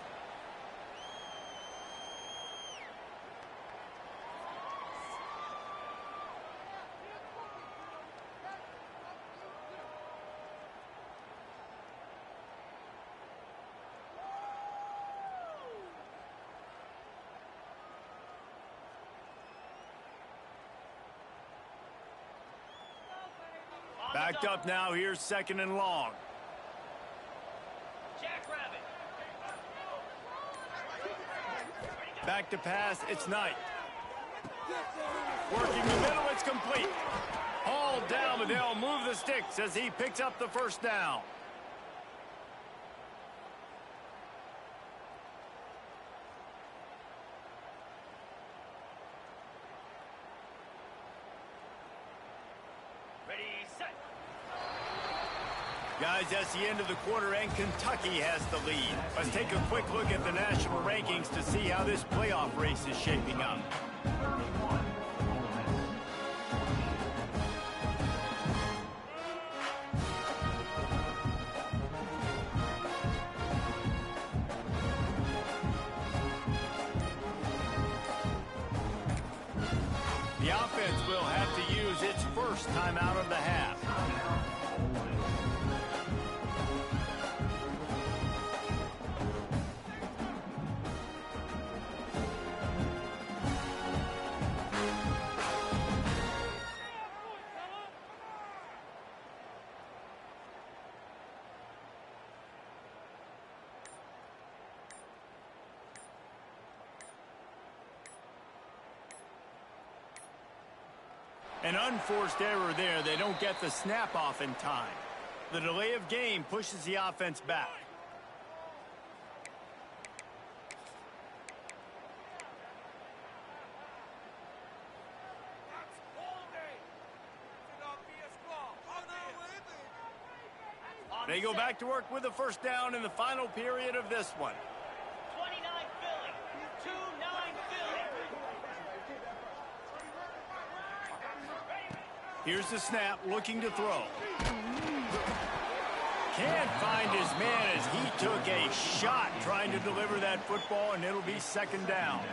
Backed up now. Here's 2nd and long. Jackrabbit. Back to pass. It's Knight. Working the middle. It's complete. All down, but they'll move the sticks as he picks up the first down. Ready, set. Guys, that's the end of the quarter, and Kentucky has the lead. Let's take a quick look at the national rankings to see how this playoff race is shaping up. The offense will have to use its first timeout of the half. An unforced error there. They don't get the snap off in time. The delay of game pushes the offense back. They go back to work with the first down in the final period of this one. 29 Philly. 2-9 Philly. Here's the snap, looking to throw. Can't find his man as he took a shot trying to deliver that football, and it'll be 2nd down.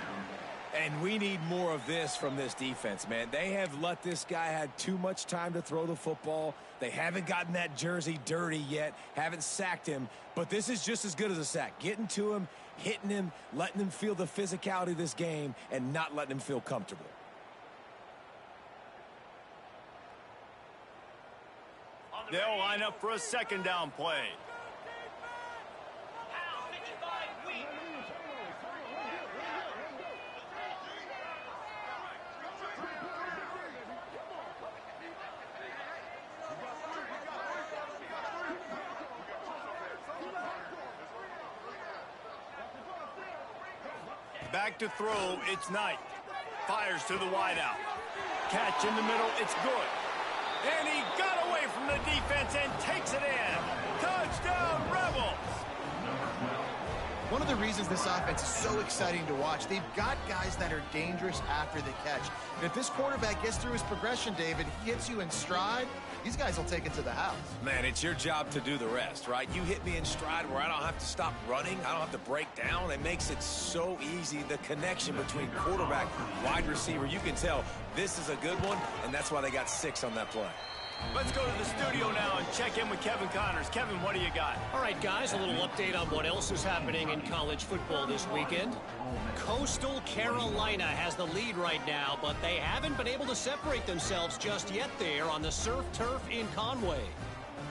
And we need more of this from this defense, man. They have let this guy have too much time to throw the football. They haven't gotten that jersey dirty yet, haven't sacked him, but this is just as good as a sack. Getting to him, hitting him, letting him feel the physicality of this game, and not letting him feel comfortable. They'll line up for a 2nd down play. Pound 55 weak. Back to throw, it's Knight. Fires to the wideout. Catch in the middle, it's good. And he got away from the defense and takes it in. Touchdown, Rebels! One of the reasons this offense is so exciting to watch, they've got guys that are dangerous after the catch. And if this quarterback gets through his progression, David, he hits you in stride, these guys will take it to the house. Man, it's your job to do the rest, right? You hit me in stride where I don't have to stop running. I don't have to break down. It makes it so easy. The connection between quarterback, wide receiver, you can tell this is a good one, and that's why they got 6 on that play. Let's go to the studio now and check in with Kevin Connors. Kevin, what do you got? All right, guys, a little update on what else is happening in college football this weekend. Coastal Carolina has the lead right now, but they haven't been able to separate themselves just yet there on the surf turf in Conway.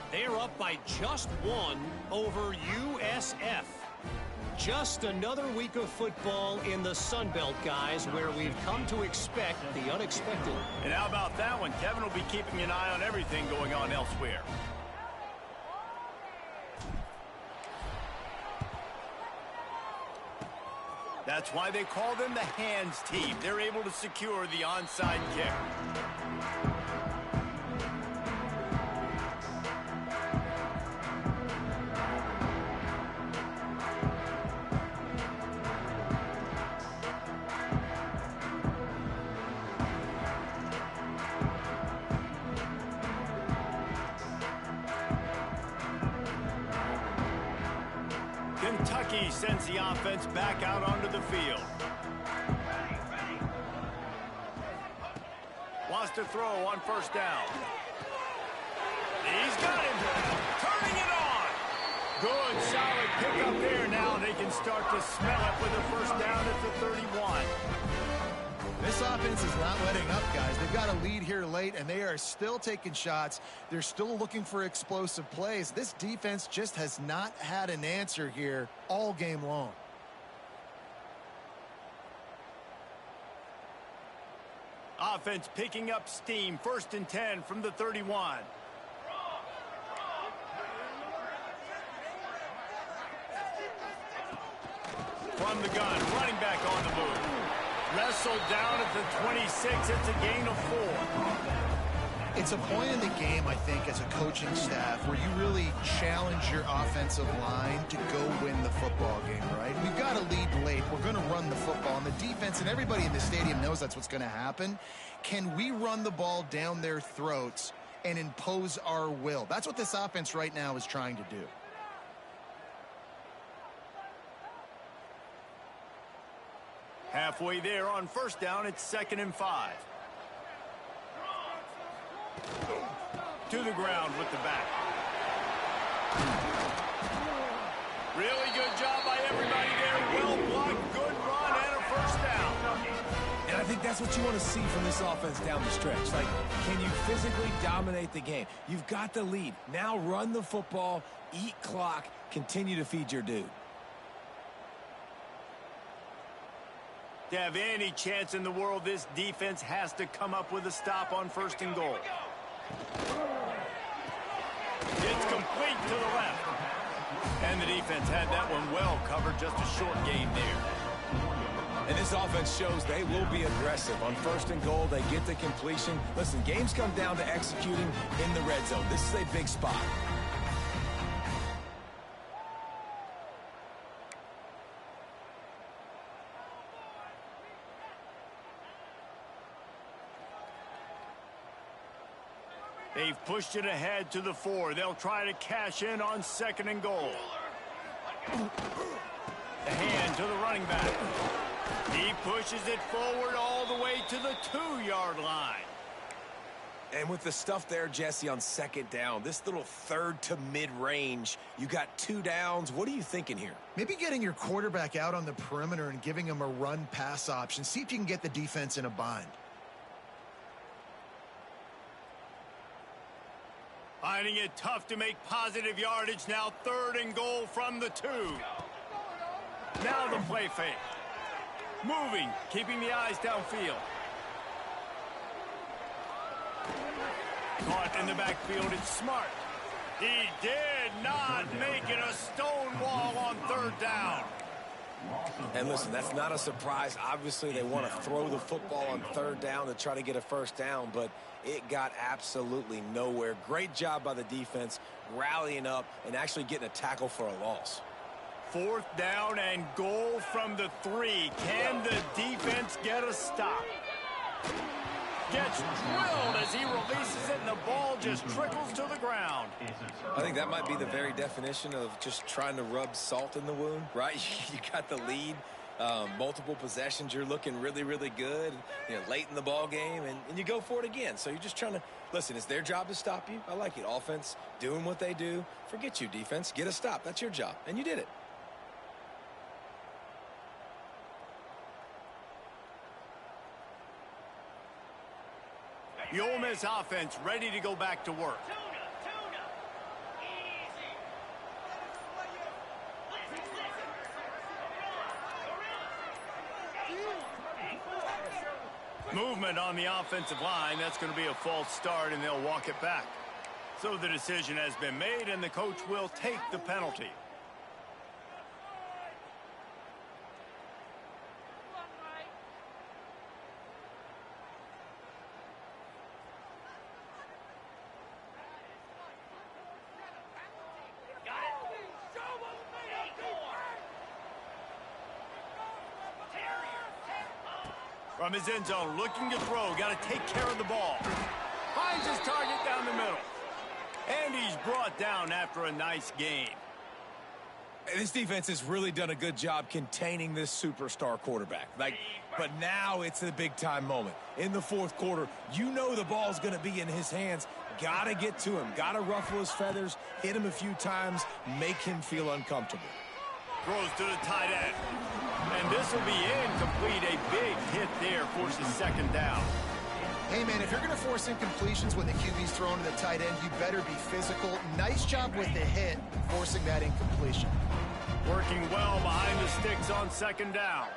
They're up by just 1 over USF. Just another week of football in the Sun Belt, guys, where we've come to expect the unexpected. And how about that one? Kevin will be keeping an eye on everything going on elsewhere. That's why they call them the hands team. They're able to secure the onside kick. Kentucky sends the offense back out onto the field. Wants to throw on first down. He's got him. Turning it on. Good, solid pickup there. Now they can start to smell it with a first down at the 31. This offense is not letting up, guys. They've got a lead here late, and they are still taking shots. They're still looking for explosive plays. This defense just has not had an answer here all game long. Offense picking up steam. 1st and 10 from the 31. From the gun, running back on the move. Wrestled down at the 26. It's a gain of 4. It's a point in the game, I think, as a coaching staff where you really challenge your offensive line to go win the football game, right? We've got to lead late. We're going to run the football. And the defense and everybody in the stadium knows that's what's going to happen. Can we run the ball down their throats and impose our will? That's what this offense right now is trying to do. Halfway there on first down, it's 2nd and 5. To the ground with the back. Really good job by everybody there. Well blocked, good run, and a first down. And I think that's what you want to see from this offense down the stretch. Like, can you physically dominate the game? You've got the lead. Now run the football, eat clock, continue to feed your dude. To have any chance in the world, this defense has to come up with a stop on 1st and goal. It's complete to the left. And the defense had that one well covered, just a short gain there. And this offense shows they will be aggressive. On 1st and goal, they get the completion. Listen, games come down to executing in the red zone. This is a big spot. They've pushed it ahead to the 4. They'll try to cash in on 2nd and goal. The hand to the running back. He pushes it forward all the way to the 2-yard line. And with the stuff there, Jesse, on 2nd down, this little 3rd to mid-range, you got 2 downs. What are you thinking here? Maybe getting your quarterback out on the perimeter and giving him a run-pass option. See if you can get the defense in a bind. Finding it tough to make positive yardage now. 3rd and goal from the 2. Now the play fake. Moving, keeping the eyes downfield. Caught in the backfield, it's Smart. He did not make it a stone wall on 3rd down. And listen, that's not a surprise. Obviously, they want to throw the football on 3rd down to try to get a first down, but it got absolutely nowhere. Great job by the defense, rallying up and actually getting a tackle for a loss. 4th down and goal from the 3. Can the defense get a stop? Gets drilled as he releases it, and the ball just trickles to the ground. I think that might be the very definition of just trying to rub salt in the wound, right? You got the lead, multiple possessions, you're looking really, really good, late in the ball game, and you go for it again. So you're just trying to, listen, it's their job to stop you. I like it. Offense, doing what they do. Forget you, defense. Get a stop. That's your job, and you did it. The Ole Miss offense ready to go back to work. Movement on the offensive line. That's going to be a false start, and they'll walk it back. So the decision has been made, and the coach will take the penalty. From his end zone, looking to throw. Got to take care of the ball. Finds his target down the middle. And he's brought down after a nice gain. This defense has really done a good job containing this superstar quarterback. But now it's the big-time moment. In the fourth quarter, you know the ball's going to be in his hands. Got to get to him. Got to ruffle his feathers, hit him a few times, make him feel uncomfortable. Throws to the tight end. And this will be incomplete. A big hit there forces second down. Hey, man, if you're going to force incompletions when the QB's thrown to the tight end, you better be physical. Nice job with the hit, forcing that incompletion. Working well behind the sticks on second down.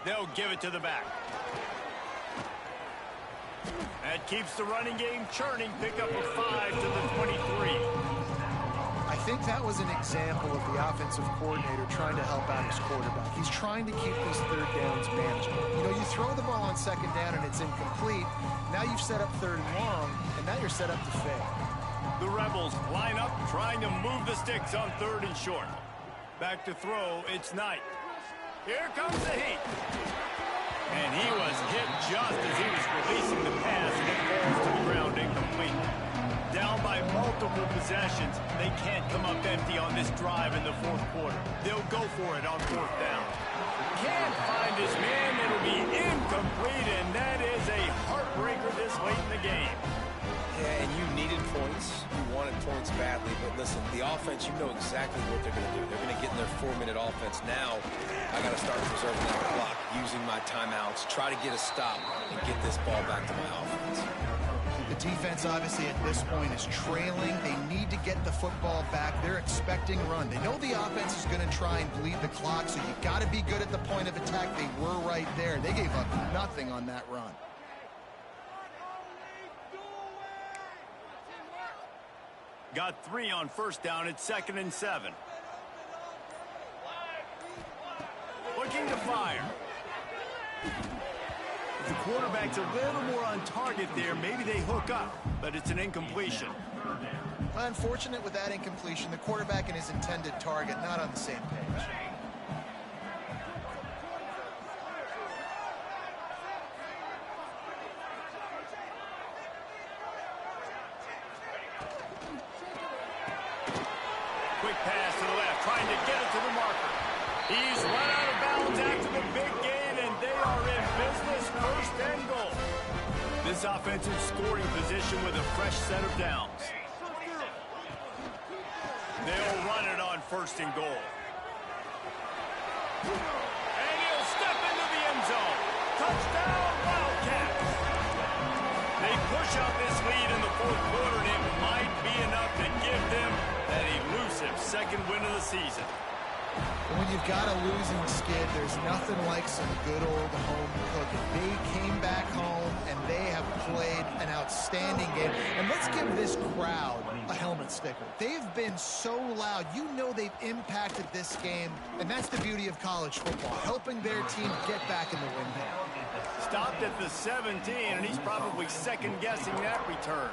They'll give it to the back. That keeps the running game churning. Pick up a 5 to the 23. I think that was an example of the offensive coordinator trying to help out his quarterback. He's trying to keep these third downs manageable. You know, you throw the ball on second down and it's incomplete. Now you've set up third and long, and now you're set up to fail. The Rebels line up, trying to move the sticks on third and short. Back to throw, it's Knight. Here comes the heat. And he was hit just as he was releasing the pass, and it falls to the ground incomplete. Down by multiple possessions, they can't come up empty on this drive in the fourth quarter. They'll go for it on fourth down. Can't find his man. It'll be incomplete, and that is a heartbreaker this late in the game. Yeah, and you needed points. You wanted points badly. But listen, the offense, you know exactly what they're going to do. They're going to get in their 4-minute offense now. I got to start preserving that clock, using my timeouts, try to get a stop, and get this ball back to my offense. The defense, obviously, at this point is trailing. They need to get the football back. They're expecting run. They know the offense is going to try and bleed the clock, so you got to be good at the point of attack. They were right there. They gave up nothing on that run. Got 3 on first down. It's 2nd and 7. Looking to fire. If the quarterback's a little more on target there, maybe they hook up, but it's an incompletion. Unfortunate with that incompletion. The quarterback and his intended target not on the same page. Quick pass to the left, trying to get it to the marker. He's run out of bounds after the big gain, and they are in business, 1st and goal. This offensive scoring position with a fresh set of downs. They'll run it on 1st and goal. And he'll step into the end zone. Touchdown, Wildcats. They push out this lead in the fourth quarter, and it might be enough to give them that elusive 2nd win of the season. When you've got a losing skid, there's nothing like some good old home cooking. They came back home, and they have played an outstanding game. And let's give this crowd a helmet sticker. They've been so loud. You know they've impacted this game, and that's the beauty of college football, helping their team get back in the win game. Stopped at the 17, and he's probably second-guessing that return.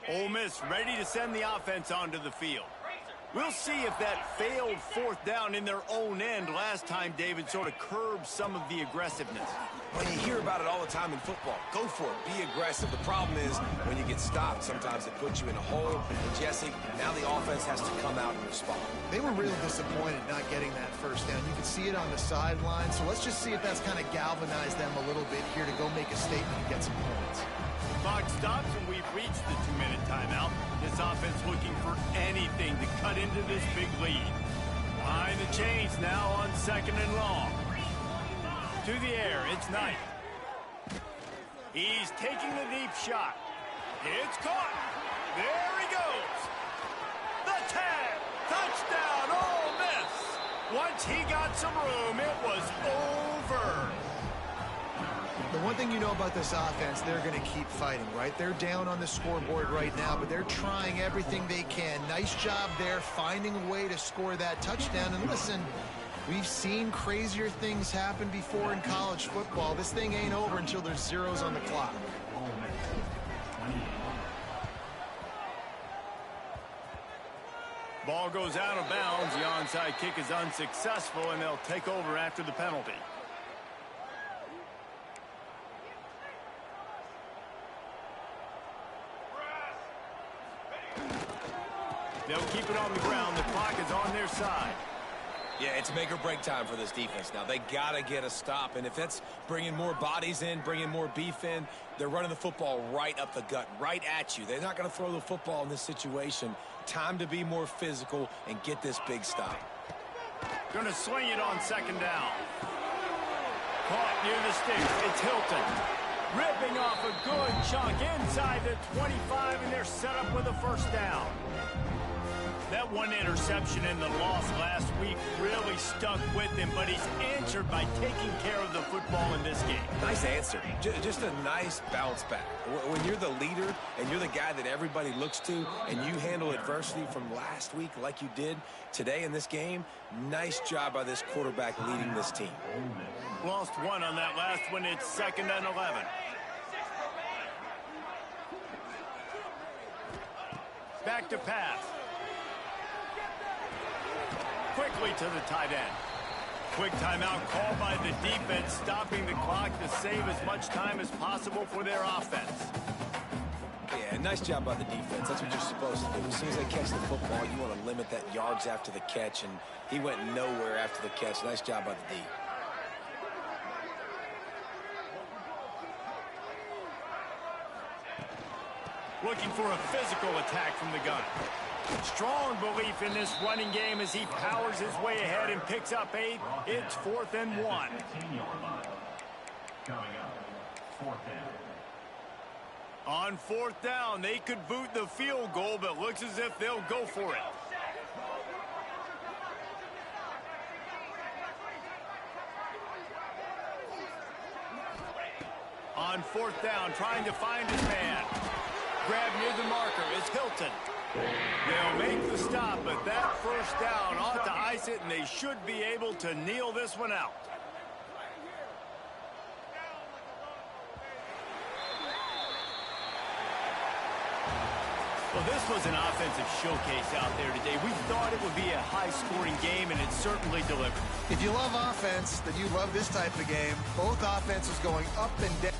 Ole Miss ready to send the offense onto the field. We'll see if that failed 4th down in their own end last time, David, sort of curbed some of the aggressiveness. Well, you hear about it all the time in football. Go for it. Be aggressive. The problem is when you get stopped, sometimes it puts you in a hole. And, Jesse, now the offense has to come out and respond. They were really disappointed not getting that 1st down. You can see it on the sideline. So let's just see if that's kind of galvanized them a little bit here to go make a statement and get some points. Clock stops, and we've reached the 2-minute timeout. This offense looking for anything to cut into this big lead. Behind the chains now on 2nd and long. To the air, it's Knight. He's taking the deep shot. It's caught. There he goes. The tag. Touchdown, Ole Miss. Once he got some room, it was over. The one thing you know about this offense, they're going to keep fighting, right? They're down on the scoreboard right now, but they're trying everything they can. Nice job there, finding a way to score that touchdown. And listen, We've seen crazier things happen before in college football. This thing ain't over until there's zeros on the clock. Ball goes out of bounds. The onside kick is unsuccessful, and they'll take over after the penalty. They'll keep it on the ground. The clock is on their side. Yeah, it's make or break time for this defense. Now, they got to get a stop, and if that's bringing more bodies in, bringing more beef in, they're running the football right up the gut, right at you. They're not going to throw the football in this situation. Time to be more physical and get this big stop. Going to sling it on second down. Caught near the sticks. It's Hilton. Ripping off a good chunk inside the 25, and they're set up with a first down. That one interception in the loss last week really stuck with him, but he's answered by taking care of the football in this game. Nice answer. Just a nice bounce back. When you're the leader and you're the guy that everybody looks to and you handle adversity from last week like you did today in this game, nice job by this quarterback leading this team. Lost one on that last one. It's 2nd and 11. Back to pass. Quickly to the tight end. Quick timeout called by the defense, stopping the clock to save as much time as possible for their offense. Yeah, nice job by the defense. That's what you're supposed to do. As soon as they catch the football, you want to limit that yards after the catch, and he went nowhere after the catch. Nice job by the D. Looking for a physical attack from the gun. Strong belief in this running game as he powers his way ahead and picks up 8. It's 4th and 1. Coming up, 4th down. On 4th down, they could boot the field goal, but looks as if they'll go for it. On 4th down, trying to find his man. Grab near the marker is Hilton. They'll make the stop, but that first down ought to ice it, and they should be able to kneel this one out. Well, this was an offensive showcase out there today. We thought it would be a high-scoring game, and it certainly delivered. If you love offense, then you love this type of game. Both offenses going up and down.